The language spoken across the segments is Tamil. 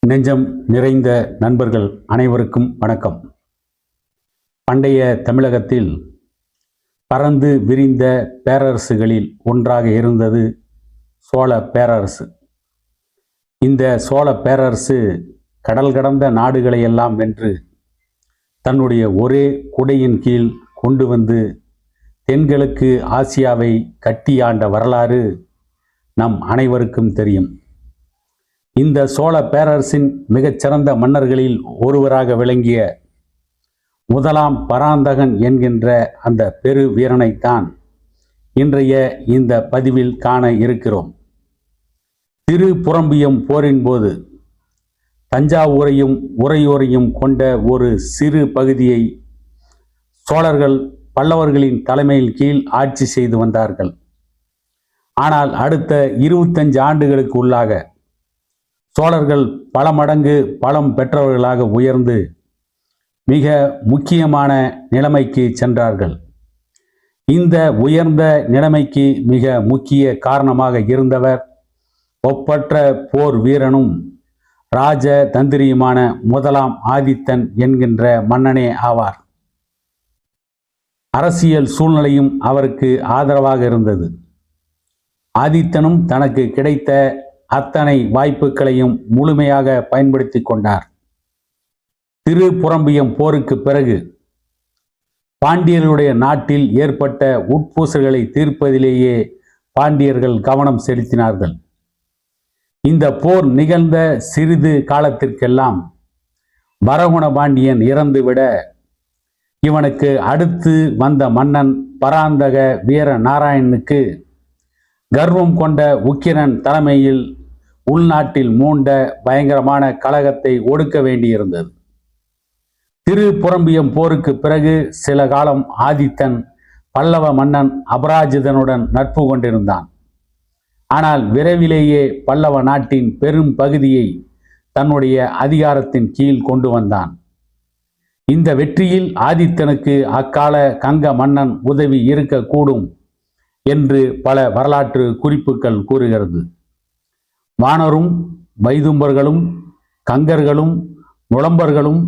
நெஞ்சம் நிறைந்த நண்பர்கள் அனைவருக்கும் வணக்கம். பண்டைய தமிழகத்தில் பறந்து விரிந்த பேரரசுகளில் ஒன்றாக இருந்தது சோழ பேரரசு. இந்த சோழ பேரரசு கடல் கடந்த நாடுகளை எல்லாம் வென்று தன்னுடைய ஒரே குடையின் கீழ் கொண்டு வந்து தென்கிழக்கு ஆசியாவை கட்டியாண்ட வரலாறு நம் அனைவருக்கும் தெரியும். இந்த சோழ பேரரசின் மிகச்சிறந்த மன்னர்களில் ஒருவராக விளங்கிய முதலாம் பராந்தகன் என்கின்ற அந்த பெரு வீரனைத்தான் இன்றைய இந்த பதிவில் காண இருக்கிறோம். திருப்புறம்பியம் போரின் போது தஞ்சாவூரையும் உறையூரையும் கொண்ட ஒரு சிறு பகுதியை சோழர்கள் பல்லவர்களின் தலைமையின் கீழ் ஆட்சி செய்து வந்தார்கள். ஆனால் அடுத்த 25 ஆண்டுகளுக்கு உள்ளாக சோழர்கள் பல மடங்கு பலம் பெற்றவர்களாக உயர்ந்து மிக முக்கியமான நிலைமைக்கு சென்றார்கள். இந்த உயர்ந்த நிலைமைக்கு மிக முக்கிய காரணமாக இருந்தவர் ஒப்பற்ற போர் வீரனும் ராஜ தந்திரியுமான முதலாம் ஆதித்தன் என்கின்ற மன்னனே ஆவார். அரசியல் சூழ்நிலையும் அவருக்கு ஆதரவாக இருந்தது. ஆதித்தனும் தனக்கு கிடைத்த அத்தனை வாய்ப்புகளையும் முழுமையாக பயன்படுத்தி கொண்டார். திருப்புறம்பியம் போருக்கு பிறகு பாண்டியர்களுடைய நாட்டில் ஏற்பட்ட உட்பூசல்களை தீர்ப்பதிலேயே பாண்டியர்கள் கவனம் செலுத்தினார்கள். இந்த போர் நிகழ்ந்த சிறிது காலத்திற்கெல்லாம் வரகுண பாண்டியன் இறந்துவிட இவனுக்கு அடுத்து வந்த மன்னன் பராந்தக வீர நாராயணனுக்கு கர்வம் கொண்ட உக்கிரன் தலைமையில் உள்நாட்டில் மூண்ட பயங்கரமான கலகத்தை ஒடுக்க வேண்டியிருந்தது. திருப்புறம்பியம் போருக்கு பிறகு சில காலம் ஆதித்தன் பல்லவ மன்னன் அபராஜிதனுடன் நட்பு கொண்டிருந்தான். ஆனால் விரைவிலேயே பல்லவ நாட்டின் பெரும் பகுதியை தன்னுடைய அதிகாரத்தின் கீழ் கொண்டு வந்தான். இந்த வெற்றியில் ஆதித்தனுக்கு அக்கால கங்க மன்னன் உதவி இருக்கக்கூடும் என்று பல வரலாற்று குறிப்புகள் கூறுகிறது. வானரும் வைதும்பர்களும் கங்கர்களும் நுளம்பர்களும்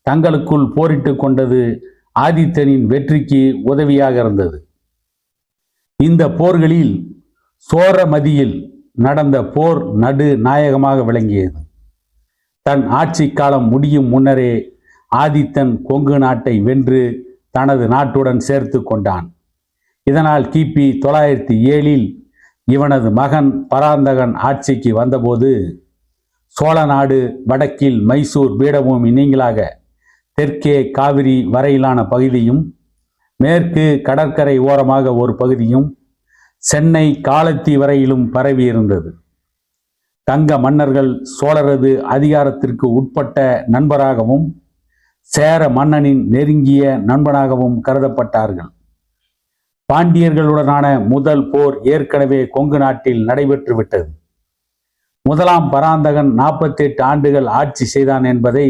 தங்களுக்குள் போரிட்டு கொண்டது ஆதித்தனின் வெற்றிக்கு உதவியாக இருந்தது. இந்த போர்களில் சோரமதியில் நடந்த போர் நடு நாயகமாக விளங்கியது. தன் ஆட்சி காலம் முடியும் முன்னரே ஆதித்தன் கொங்கு நாட்டை வென்று தனது நாட்டுடன் சேர்த்து கொண்டான். இதனால் கிபி 907 இவனது மகன் பராந்தகன் ஆட்சிக்கு வந்தபோது சோழ நாடு வடக்கில் மைசூர் பீடபூமி நீங்களாக தெற்கே காவிரி வரையிலான பகுதியும் மேற்கு கடற்கரை ஓரமாக ஒரு பகுதியும் சென்னை காலத்தி வரையிலும் பரவி இருந்தது. தங்க மன்னர்கள் சோழரது அதிகாரத்திற்கு உட்பட்ட நண்பராகவும் சேர மன்னனின் நெருங்கிய நண்பனாகவும் கருதப்பட்டார்கள். பாண்டியர்களுடனான முதல் போர் ஏற்கனவே கொங்கு நாட்டில் நடைபெற்று விட்டது. முதலாம் பராந்தகன் 48 ஆண்டுகள் ஆட்சி செய்தான் என்பதை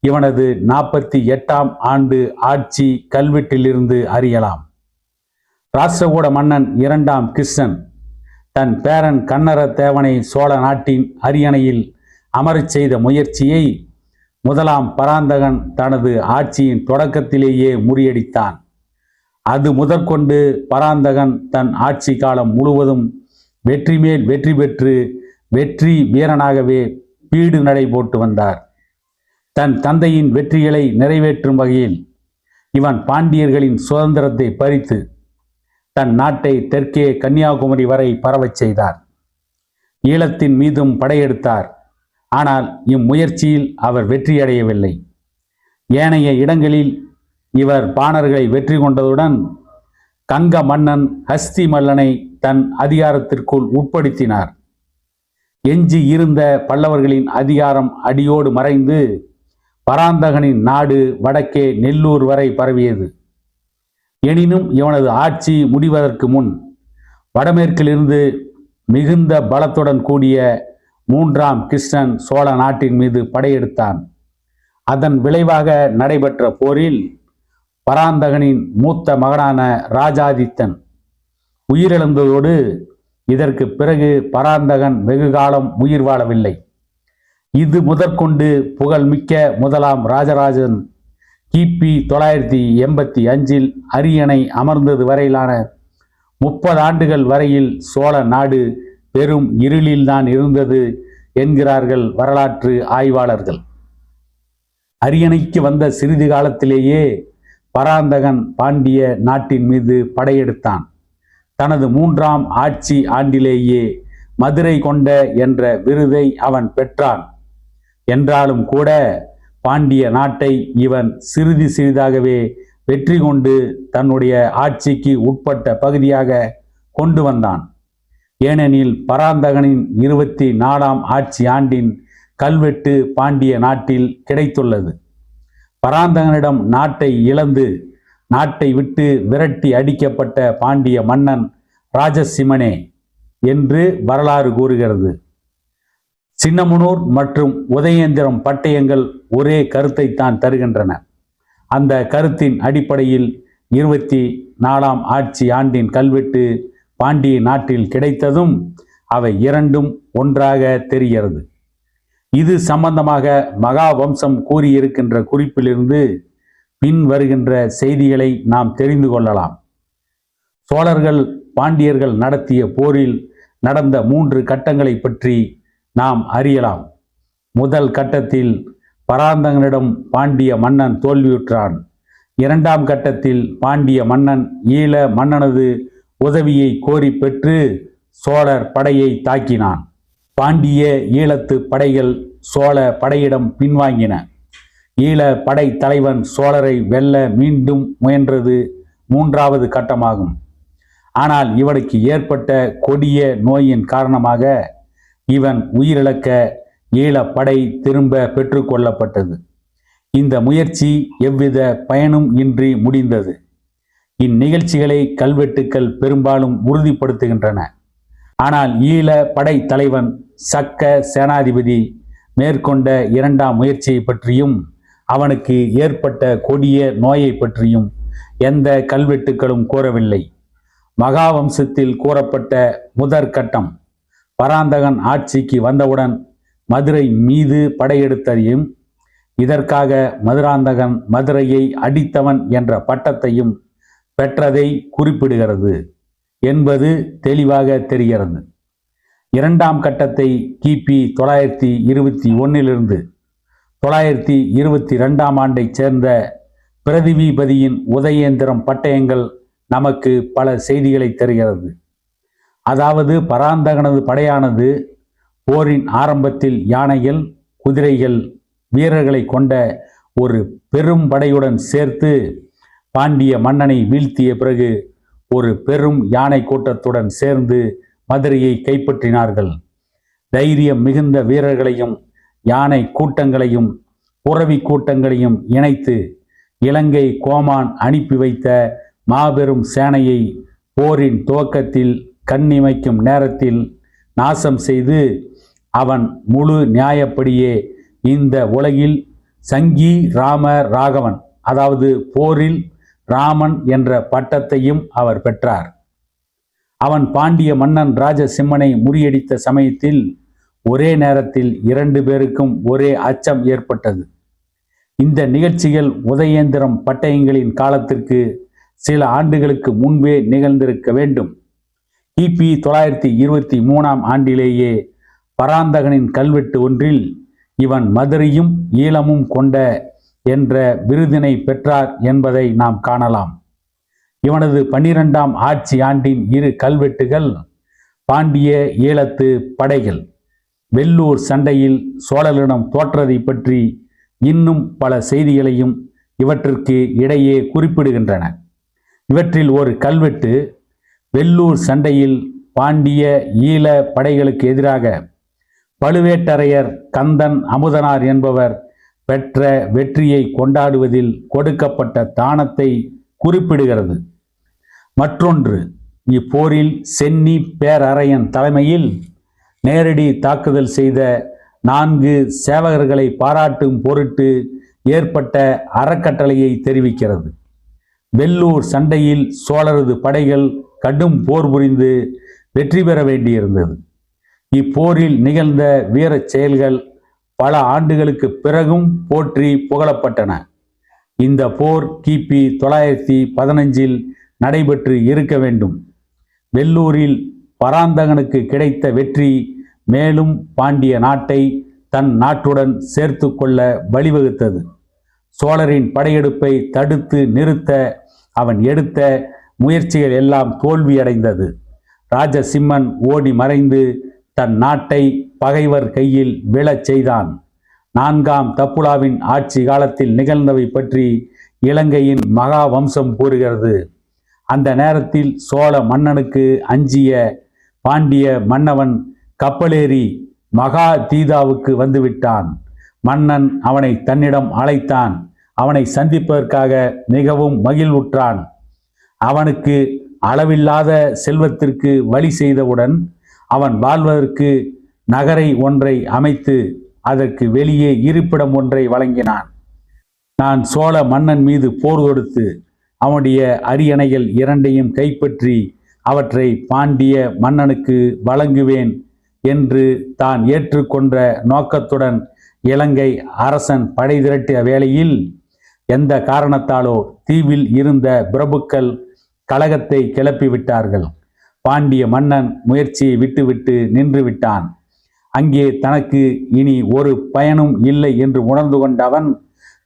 இவனது 48ஆம் ஆண்டு ஆட்சி கல்வெட்டிலிருந்து அறியலாம். ராஷ்டிரகூட மன்னன் 2ஆம் கிருஷ்ணன் தன் பேரன் கன்னர தேவனை சோழ நாட்டின் அரியணையில் அமரச் செய்த முயற்சியை முதலாம் பராந்தகன் தனது ஆட்சியின் தொடக்கத்திலேயே முறியடித்தான். அது முதற்கொண்டு பராந்தகன் தன் ஆட்சி காலம் முழுவதும் வெற்றி மேல் வெற்றி பெற்று வெற்றி வீரனாகவே பீடு நடை போட்டு வந்தார். தன் தந்தையின் வெற்றிகளை நிறைவேற்றும் வகையில் இவன் பாண்டியர்களின் சுதந்திரத்தை பறித்து தன் நாட்டை தெற்கே கன்னியாகுமரி வரை பரவச் செய்தார். ஈழத்தின் மீதும் படையெடுத்தார். ஆனால் இம்முயற்சியில் அவர் வெற்றியடையவில்லை. ஏனைய இடங்களில் இவர் பாணர்களை வெற்றி கொண்டதுடன் கங்க மன்னன் ஹஸ்தி மல்லனை தன் அதிகாரத்திற்குள் உட்படுத்தினார். எஞ்சி இருந்த பல்லவர்களின் அதிகாரம் அடியோடு மறைந்து பராந்தகனின் நாடு வடக்கே நெல்லூர் வரை பரவியது. எனினும் இவனது ஆட்சி முடிவதற்கு முன் வடமேற்கிலிருந்து மிகுந்த பலத்துடன் கூடிய 3ஆம் கிருஷ்ணன் சோழ நாட்டின் மீது படையெடுத்தான். அதன் விளைவாக நடைபெற்ற போரில் பராந்தகனின் மூத்த மகனான ராஜாதித்தன் உயிரிழந்ததோடு இதற்கு பிறகு பராந்தகன் வெகு காலம் உயிர் வாழவில்லை. இது முதற்கொண்டு புகழ்மிக்க முதலாம் ராஜராஜன் கிபி 985 அரியணை அமர்ந்தது வரையிலான 30 ஆண்டுகள் வரையில் சோழ நாடு பெரும் இருளில்தான் இருந்தது என்கிறார்கள் வரலாற்று ஆய்வாளர்கள். அரியணைக்கு வந்த சிறிது காலத்திலேயே பராந்தகன் பாண்டிய நாட்டின் மீது படையெடுத்தான். தனது 3ஆம் ஆட்சி ஆண்டிலேயே மதுரை கொண்ட என்ற விருதை அவன் பெற்றான். என்றாலும் கூட பாண்டிய நாட்டை இவன் சிறிது சிறிதாகவே வெற்றி கொண்டு தன்னுடைய ஆட்சிக்கு உட்பட்ட பகுதியாக கொண்டு வந்தான். ஏனெனில் பராந்தகனின் 24ஆம் ஆட்சி ஆண்டின் கல்வெட்டு பாண்டிய நாட்டில் கிடைத்துள்ளது. பராந்தகனிடம் நாட்டை இழந்து நாட்டை விட்டு விரட்டி அடிக்கப்பட்ட பாண்டிய மன்னன் ராஜசிம்மனே என்று வரலாறு கூறுகிறது. சின்னமனூர் மற்றும் உதயேந்திரம் பட்டயங்கள் ஒரே கருத்தைத்தான் தருகின்றன. அந்த கருத்தின் அடிப்படையில் 24ஆம் ஆட்சி ஆண்டின் கல்வெட்டு பாண்டிய நாட்டில் கிடைத்ததும் அவை இரண்டும் ஒன்றாக தெரிகிறது. இது சம்பந்தமாக மகாவம்சம் கூறியிருக்கின்ற குறிப்பிலிருந்து பின் வருகின்ற செய்திகளை நாம் தெரிந்து கொள்ளலாம். சோழர்கள் பாண்டியர்கள் நடத்திய போரில் நடந்த 3 கட்டங்களை பற்றி நாம் அறியலாம். முதல் கட்டத்தில் பராந்தகனிடம் பாண்டிய மன்னன் தோல்வியுற்றான். 2ஆம் கட்டத்தில் பாண்டிய மன்னன் ஈழ மன்னனது உதவியை கோரி பெற்று சோழர் படையை தாக்கினான். பாண்டிய ஈழத்து படைகள் சோழ படையிடம் பின்வாங்கின. ஈழ படை தலைவன் சோழரை வெல்ல மீண்டும் முயன்றது 3வது கட்டமாகும். ஆனால் இவனுக்கு ஏற்பட்ட கொடிய நோயின் காரணமாக இவன் உயிரிழக்க ஈழப்படை திரும்ப பெற்றுக்கொள்ளப்பட்டது. இந்த முயற்சி எவ்வித பயனும் இன்றி முடிந்தது. இந்நிகழ்ச்சிகளை கல்வெட்டுக்கள் பெரும்பாலும் உறுதிப்படுத்துகின்றன. ஆனால் ஈழ படை தலைவன் சக்க சேனாதிபதி மேற்கொண்ட 2ஆம் முயற்சியை பற்றியும் அவனுக்கு ஏற்பட்ட கொடிய நோயை பற்றியும் எந்த கல்வெட்டுக்களும் கூறவில்லை. மகாவம்சத்தில் கூறப்பட்ட முதற்கட்டம் பராந்தகன் ஆட்சிக்கு வந்தவுடன் மதுரை மீது படையெடுத்ததையும் இதற்காக மதுராந்தகன் மதுரையை அடித்தவன் என்ற பட்டத்தையும் பெற்றதை குறிப்பிடுகிறது என்பது தெளிவாக தெரிகிறது. 2ஆம் கட்டத்தை கிபி 921 922ஆம் ஆண்டைச் சேர்ந்த பிரதிவிபதியின் உதயேந்திரம் பட்டயங்கள் நமக்கு பல செய்திகளை தருகிறது. அதாவது பராந்தகனது படையானது போரின் ஆரம்பத்தில் யானைகள், குதிரைகள், வீரர்களை கொண்ட ஒரு பெரும் படையுடன் சேர்த்து பாண்டிய மன்னனை வீழ்த்திய பிறகு ஒரு பெரும் யானை கூட்டத்துடன் சேர்ந்து மதுரையை கைப்பற்றினார்கள். தைரியம் மிகுந்த வீரர்களையும் யானை கூட்டங்களையும் புறவி கூட்டங்களையும் இணைத்து இலங்கை கோமான் அனுப்பி வைத்த மாபெரும் சேனையை போரின் துவக்கத்தில் கண்ணிமைக்கும் நேரத்தில் நாசம் செய்து அவன் முழு நியாயப்படியே இந்த உலகில் சங்கி ராம ராகவன், அதாவது போரில் ராமன் என்ற பட்டத்தையும் அவர் பெற்றார். அவன் பாண்டிய மன்னன் ராஜசிம்மனை முறியடித்த சமயத்தில் ஒரே நேரத்தில் 2 பேருக்கும் ஒரே அச்சம் ஏற்பட்டது. இந்த நிகழ்ச்சிகள் உதயேந்திரம் பட்டயங்களின் காலத்திற்கு சில ஆண்டுகளுக்கு முன்பே நிகழ்ந்திருக்க வேண்டும். கிபி 923ஆம் ஆண்டிலேயே பராந்தகனின் கல்வெட்டு ஒன்றில் இவன் மதுரையும் ஈழமும் கொண்ட என்ற விருதினை பெற்றார் என்பதை நாம் காணலாம். இவனது 12ஆம் ஆட்சி ஆண்டின் 2 கல்வெட்டுகள் பாண்டிய ஈழத்து படைகள் வெள்ளூர் சண்டையில் சோழர்களிடம் தோற்றதை பற்றி இன்னும் பல செய்திகளையும் இவற்றிற்கு இடையே குறிப்பிடுகின்றன. இவற்றில் ஒரு கல்வெட்டு வெள்ளூர் சண்டையில் பாண்டிய ஈழ படைகளுக்கு எதிராக பழுவேட்டரையர் கந்தன் அமுதனார் என்பவர் பெற்ற வெற்றியை கொண்டாடுவதில் கொடுக்கப்பட்ட தானத்தை குறிப்பிடுகிறது. மற்றொன்று இப்போரில் சென்னி பேரரையன் தலைமையில் நேரடி தாக்குதல் செய்த 4 சேவகர்களை பாராட்டும் பொருட்டு ஏற்பட்ட அறக்கட்டளையை தெரிவிக்கிறது. வெள்ளூர் சண்டையில் சோழரது படைகள் கடும் போர் புரிந்து வெற்றி பெற வேண்டியிருந்தது. இப்போரில் நிகழ்ந்த வீரச் செயல்கள் பல ஆண்டுகளுக்கு பிறகும் போற்றி புகழப்பட்டன. இந்த போர் கிபி 915 நடைபெற்று இருக்க வேண்டும். வெள்ளூரில் பராந்தகனுக்கு கிடைத்த வெற்றி மேலும் பாண்டிய நாட்டை தன் நாட்டுடன் சேர்த்து கொள்ள வழிவகுத்தது. சோழரின் படையெடுப்பை தடுத்து நிறுத்த அவன் எடுத்த முயற்சிகள் எல்லாம் தோல்வியடைந்தது. ராஜசிம்மன் ஓடி மறைந்து தன் நாட்டை பகைவர் கையில் விழச் செய்தான். 4ஆம் தப்புலாவின் ஆட்சி காலத்தில் நிகழ்ந்தவை பற்றி இலங்கையின் மகா வம்சம் கூறுகிறது. அந்த நேரத்தில் சோழ மன்னனுக்கு அஞ்சிய பாண்டிய மன்னவன் கப்பலேறி மகா தீதாவுக்கு வந்துவிட்டான். மன்னன் அவனை தன்னிடம் அழைத்தான். அவனை சந்திப்பதற்காக மிகவும் மகிழ்வுற்றான். அவனுக்கு அளவில்லாத செல்வத்திற்கு வழி செய்தவுடன் அவன் வாழ்வதற்கு நகரை ஒன்றை அமைத்து அதற்கு வெளியே இருப்பிடம் ஒன்றை வழங்கினான். நான் சோழ மன்னன் மீது போர் தொடுத்து அவனுடைய அரியணைகள் 2ஐயும் கைப்பற்றி அவற்றை பாண்டிய மன்னனுக்கு வழங்குவேன் என்று தான் ஏற்றுக்கொண்ட நோக்கத்துடன் இலங்கை அரசன் படை திரட்டிய வேளையில் எந்த காரணத்தாலோ தீவில் இருந்த பிரபுக்கள் கலகத்தை கிளப்பிவிட்டார்கள். பாண்டிய மன்னன் முயற்சியை விட்டுவிட்டு நின்று விட்டான். அங்கே தனக்கு இனி ஒரு பயனும் இல்லை என்று உணர்ந்து கொண்ட அவன்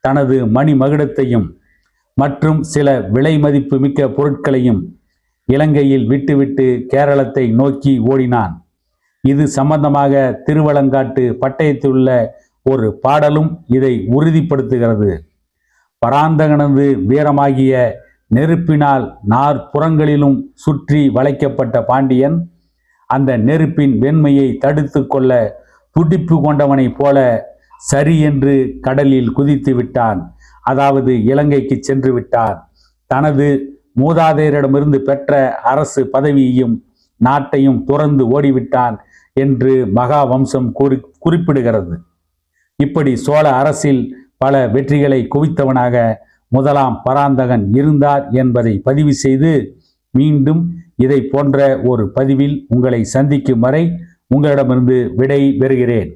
தனது மணிமகுடத்தையும் மற்றும் சில விலை மதிப்பு மிக்க பொருட்களையும் இலங்கையில் விட்டுவிட்டு கேரளத்தை நோக்கி ஓடினான். இது சம்பந்தமாக திருவலங்காட்டு பட்டயத்தில் உள்ள ஒரு பாடலும் இதை உறுதிப்படுத்துகிறது. பராந்தகனது வீரமாகிய நெருப்பினால் 4 புறங்களிலும் சுற்றி வளைக்கப்பட்ட பாண்டியன் அந்த நெருப்பின் வெண்மையை தடுத்து கொள்ள துடிப்பு கொண்டவனைப் போல சரி என்று கடலில் குதித்து விட்டான். அதாவது இலங்கைக்கு சென்று விட்டான். தனது மூதாதையரிடமிருந்து பெற்ற அரசு பதவியையும் நாட்டையும் துறந்து ஓடிவிட்டான் என்று மகா வம்சம் குறிப்பிடுகிறது. இப்படி சோழ அரசில் பல வெற்றிகளை குவித்தவனாக 1ஆம் பராந்தகன் இருந்தார் என்பதை பதிவு செய்து மீண்டும் இதை போன்ற ஒரு பதிவில் உங்களை சந்திக்கும் வரை உங்களிடமிருந்து விடை பெறுகிறேன்.